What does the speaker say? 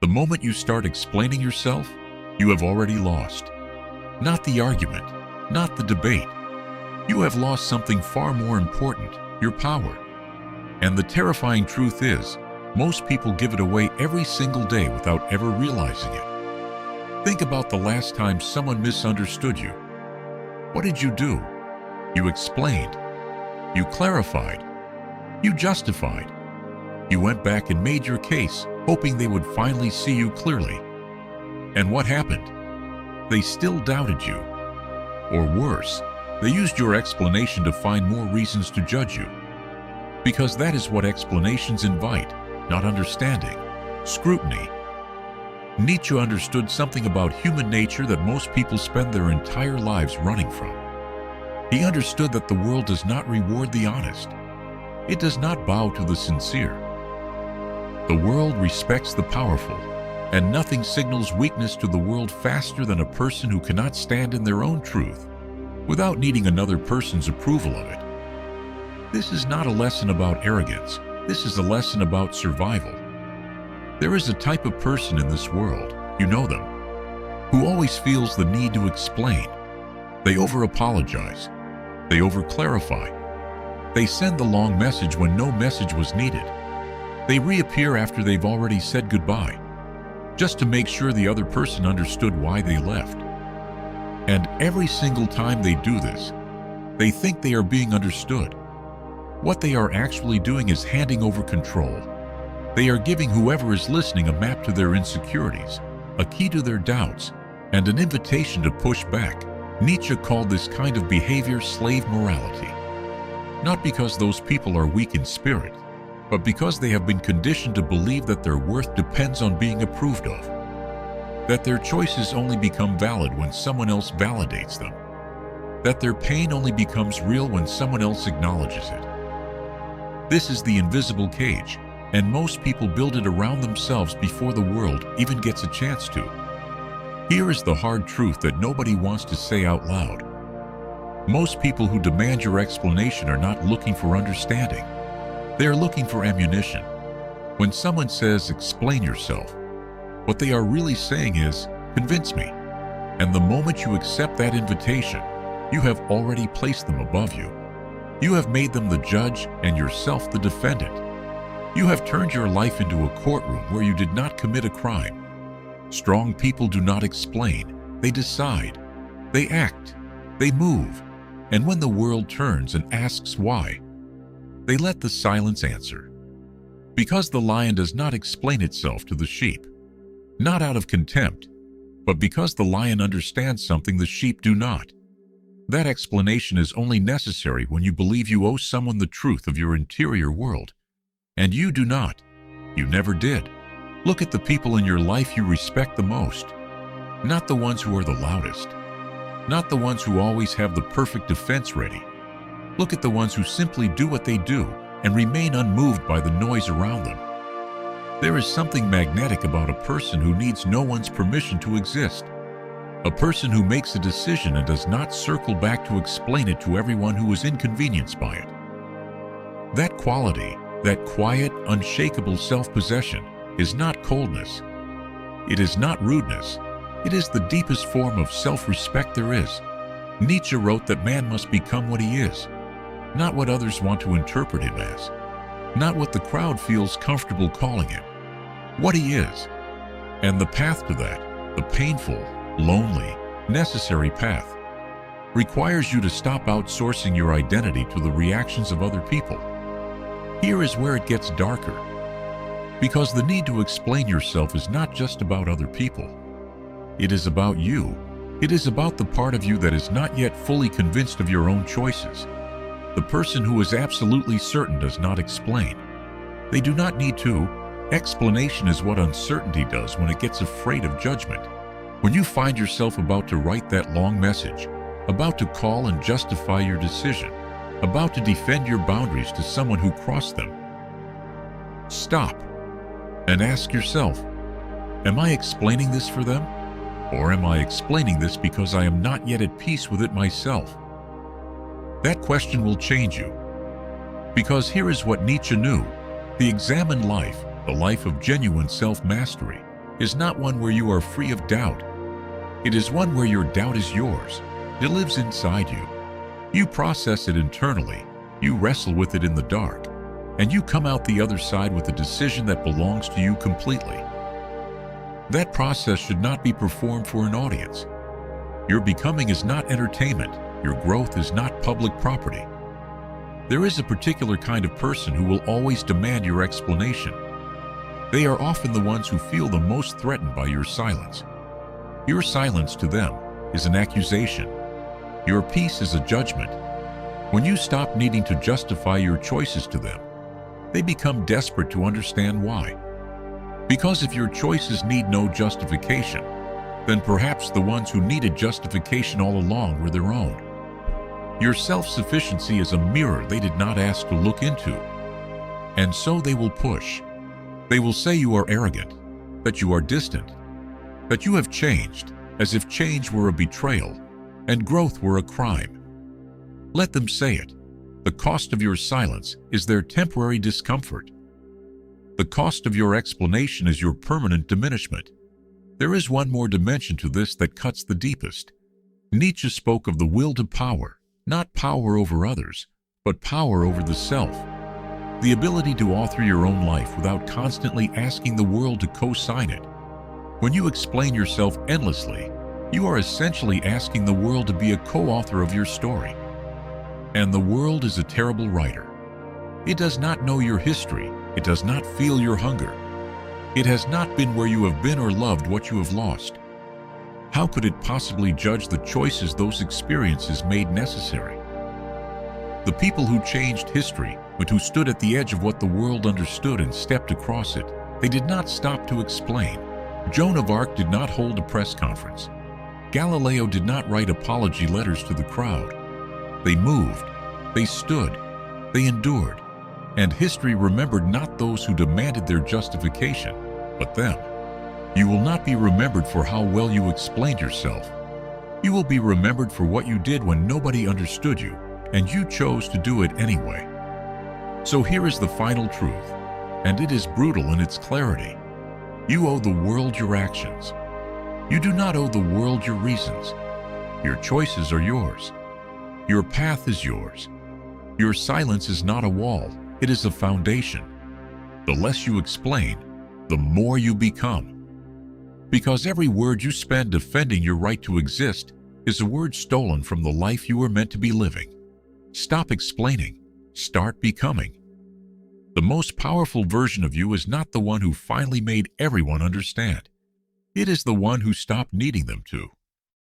moment you start explaining yourself, you have already lost. Not the argument, not the debate. You have lost something far more important, your power. And the terrifying truth is, most people give it away every single day without ever realizing it. Think about the last time someone misunderstood you. What did you do? You explained. You clarified. You justified. You went back and made your case, hoping they would finally see you clearly. And what happened? They still doubted you. Or worse, they used your explanation to find more reasons to judge you. Because that is what explanations invite, not understanding, scrutiny. Nietzsche understood something about human nature that most people spend their entire lives running from. He understood that the world does not reward the honest. It does not bow to the sincere. The world respects the powerful, and nothing signals weakness to the world faster than a person who cannot stand in their own truth without needing another person's approval of it. This is not a lesson about arrogance. This is a lesson about survival. There is a type of person in this world, you know them, who always feels the need to explain. They over-apologize. They over-clarify. They send the long message when no message was needed. They reappear after they've already said goodbye, just to make sure the other person understood why they left. And every single time they do this, they think they are being understood. What they are actually doing is handing over control. They are giving whoever is listening a map to their insecurities, a key to their doubts, and an invitation to push back. Nietzsche called this kind of behavior slave morality. Not because those people are weak in spirit, but because they have been conditioned to believe that their worth depends on being approved of, that their choices only become valid when someone else validates them, that their pain only becomes real when someone else acknowledges it. This is the invisible cage, and most people build it around themselves before the world even gets a chance to. Here is the hard truth that nobody wants to say out loud. Most people who demand your explanation are not looking for understanding. They are looking for ammunition. When someone says, "Explain yourself," what they are really saying is, "Convince me." And the moment you accept that invitation, you have already placed them above you. You have made them the judge and yourself the defendant. You have turned your life into a courtroom where you did not commit a crime. Strong people do not explain. They decide. They act. They move. And when the world turns and asks why, they let the silence answer. Because the lion does not explain itself to the sheep, not out of contempt, but because the lion understands something the sheep do not. That explanation is only necessary when you believe you owe someone the truth of your interior world. And you do not. You never did. Look at the people in your life you respect the most. Not the ones who are the loudest. Not the ones who always have the perfect defense ready. Look at the ones who simply do what they do and remain unmoved by the noise around them. There is something magnetic about a person who needs no one's permission to exist. A person who makes a decision and does not circle back to explain it to everyone who is inconvenienced by it. That quality, that quiet, unshakable self-possession, is not coldness. It is not rudeness. It is the deepest form of self-respect there is. Nietzsche wrote that man must become what he is, not what others want to interpret him as, not what the crowd feels comfortable calling him, what he is. And the path to that, the painful, lonely, necessary path, requires you to stop outsourcing your identity to the reactions of other people. Here is where it gets darker. Because the need to explain yourself is not just about other people. It is about you. It is about the part of you that is not yet fully convinced of your own choices. The person who is absolutely certain does not explain. They do not need to. Explanation is what uncertainty does when it gets afraid of judgment. When you find yourself about to write that long message, about to call and justify your decision, about to defend your boundaries to someone who crossed them, stop and ask yourself, am I explaining this for them? Or am I explaining this because I am not yet at peace with it myself? That question will change you. Because here is what Nietzsche knew. The examined life, the life of genuine self-mastery, is not one where you are free of doubt. It is one where your doubt is yours. It lives inside you. You process it internally, you wrestle with it in the dark, and you come out the other side with a decision that belongs to you completely. That process should not be performed for an audience. Your becoming is not entertainment. Your growth is not public property. There is a particular kind of person who will always demand your explanation. They are often the ones who feel the most threatened by your silence. Your silence to them is an accusation. Your peace is a judgment. When you stop needing to justify your choices to them, they become desperate to understand why. Because if your choices need no justification, then perhaps the ones who needed justification all along were their own. Your self-sufficiency is a mirror they did not ask to look into. And so they will push. They will say you are arrogant, that you are distant, that you have changed, as if change were a betrayal and growth were a crime. Let them say it. The cost of your silence is their temporary discomfort. The cost of your explanation is your permanent diminishment. There is one more dimension to this that cuts the deepest. Nietzsche spoke of the will to power, not power over others, but power over the self. The ability to author your own life without constantly asking the world to co-sign it. When you explain yourself endlessly, you are essentially asking the world to be a co-author of your story. And the world is a terrible writer. It does not know your history. It does not feel your hunger. It has not been where you have been or loved what you have lost. How could it possibly judge the choices those experiences made necessary? The people who changed history, but who stood at the edge of what the world understood and stepped across it, they did not stop to explain. Joan of Arc did not hold a press conference. Galileo did not write apology letters to the crowd. They moved, they stood, they endured, and history remembered not those who demanded their justification, but them. You will not be remembered for how well you explained yourself. You will be remembered for what you did when nobody understood you, and you chose to do it anyway. So here is the final truth, and it is brutal in its clarity. You owe the world your actions. You do not owe the world your reasons. Your choices are yours. Your path is yours. Your silence is not a wall, it is a foundation. The less you explain, the more you become. Because every word you spend defending your right to exist is a word stolen from the life you were meant to be living. Stop explaining. Start becoming. The most powerful version of you is not the one who finally made everyone understand. It is the one who stopped needing them to.